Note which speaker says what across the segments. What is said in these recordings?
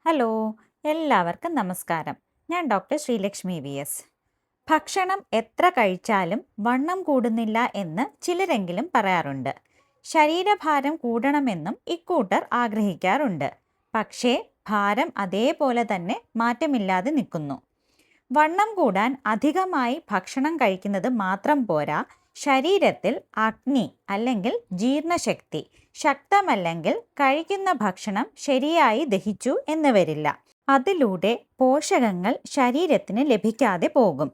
Speaker 1: Hello, എല്ലാവർക്കും നമസ്കാരം. ഞാൻ ഡോക്ടർ ശ്രീലക്ഷ്മി VS. ഭക്ഷണം എത്ര കഴിച്ചാലും വണ്ണം കൂടുന്നില്ല എന്ന് ചിലരെങ്കിലും പറയാറുണ്ട്. ശരീരഭാരം കൂടണമെന്നും ഇക്കൂട്ടർ ആഗ്രഹിക്കാറുണ്ട്. പക്ഷേ ഭാരം അതേപോലെ തന്നെ മാറ്റമില്ലാതെ നിൽക്കുന്നു. വണ്ണം കൂടാൻ അധികമായി ഭക്ഷണം കഴിക്കുന്നത് മാത്രം പോരാ, ശരീരത്തിൽ അഗ്നി അല്ലെങ്കിൽ ജീർണശക്തി ശക്തമല്ലെങ്കിൽ കഴിക്കുന്ന ഭക്ഷണം ശരിയായി ദഹിച്ചു എന്ന് വരില്ല. അതിലൂടെ പോഷകങ്ങൾ ശരീരത്തിന് ലഭിക്കാതെ പോകും.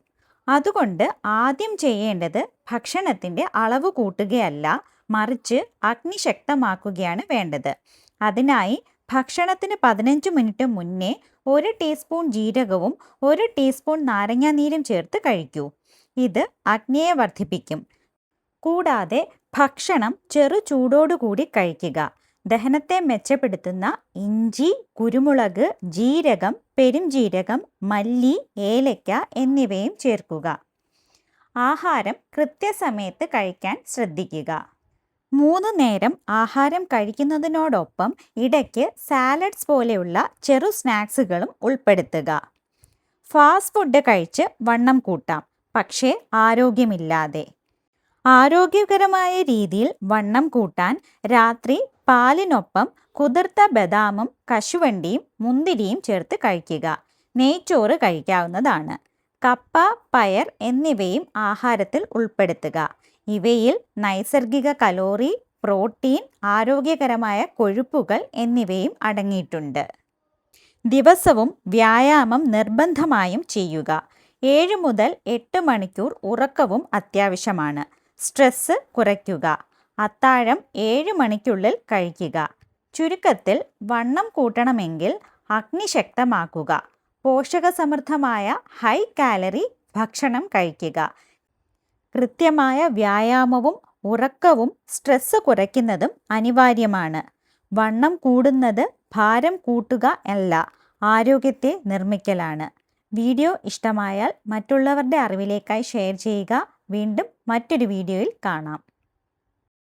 Speaker 1: അതുകൊണ്ട് ആദ്യം ചെയ്യേണ്ടത് ഭക്ഷണത്തിൻ്റെ അളവ് കൂട്ടുകയല്ല, മറിച്ച് അഗ്നി ശക്തമാക്കുകയാണ് വേണ്ടത്. അതിനായി ഭക്ഷണത്തിന് 15 മിനിറ്റ് മുന്നേ 1 ടീസ്പൂൺ ജീരകവും 1 ടീസ്പൂൺ നാരങ്ങാനീരും ചേർത്ത് കഴിക്കൂ. ഇത് അഗ്നിയെ വർദ്ധിപ്പിക്കും. കൂടാതെ ഭക്ഷണം ചെറു ചൂടോടുകൂടി കഴിക്കുക. ദഹനത്തെ മെച്ചപ്പെടുത്തുന്ന ഇഞ്ചി, കുരുമുളക്, ജീരകം, പെരുംജീരകം, മല്ലി, ഏലയ്ക്ക എന്നിവയും ചേർക്കുക. ആഹാരം കൃത്യസമയത്ത് കഴിക്കാൻ ശ്രദ്ധിക്കുക. 3 നേരം ആഹാരം കഴിക്കുന്നതിനോടൊപ്പം ഇടയ്ക്ക് സാലഡ്സ് പോലെയുള്ള ചെറു സ്നാക്സുകളും ഉൾപ്പെടുത്തുക. ഫാസ്റ്റ് ഫുഡ് കഴിച്ച് വണ്ണം കൂട്ടാം, പക്ഷേ ആരോഗ്യമില്ലാതെ. ആരോഗ്യകരമായ രീതിയിൽ വണ്ണം കൂട്ടാൻ രാത്രി പാലിനൊപ്പം കുതിർത്ത ബദാമും കശുവണ്ടിയും മുന്തിരിയും ചേർത്ത് കഴിക്കുക. നെയ്ച്ചോറ് കഴിക്കാവുന്നതാണ്. കപ്പ, പയർ എന്നിവയും ആഹാരത്തിൽ ഉൾപ്പെടുത്തുക. ഇവയിൽ നൈസർഗിക കലോറി, പ്രോട്ടീൻ, ആരോഗ്യകരമായ കൊഴുപ്പുകൾ എന്നിവയും അടങ്ങിയിട്ടുണ്ട്. ദിവസവും വ്യായാമം നിർബന്ധമായും ചെയ്യുക. 7 മുതൽ 8 മണിക്കൂർ ഉറക്കവും അത്യാവശ്യമാണ്. സ്ട്രെസ് കുറയ്ക്കുക. അത്താഴം 7 മണിക്കുള്ളിൽ കഴിക്കുക. ചുരുക്കത്തിൽ വണ്ണം കൂട്ടണമെങ്കിൽ അഗ്നി ശക്തമാക്കുക, പോഷകസമൃദ്ധമായ ഹൈ കാലറി ഭക്ഷണം കഴിക്കുക. കൃത്യമായ വ്യായാമവും ഉറക്കവും സ്ട്രെസ് കുറയ്ക്കുന്നതും അനിവാര്യമാണ്. വണ്ണം കൂടുന്നത് ഭാരം കൂട്ടുക അല്ല, ആരോഗ്യത്തെ നിർമ്മിക്കലാണ്. വീഡിയോ ഇഷ്ടമായാൽ മറ്റുള്ളവരുടെ അറിവിലേക്കായി ഷെയർ ചെയ്യുക. വീണ്ടും മറ്റൊരു വീഡിയോയിൽ കാണാം.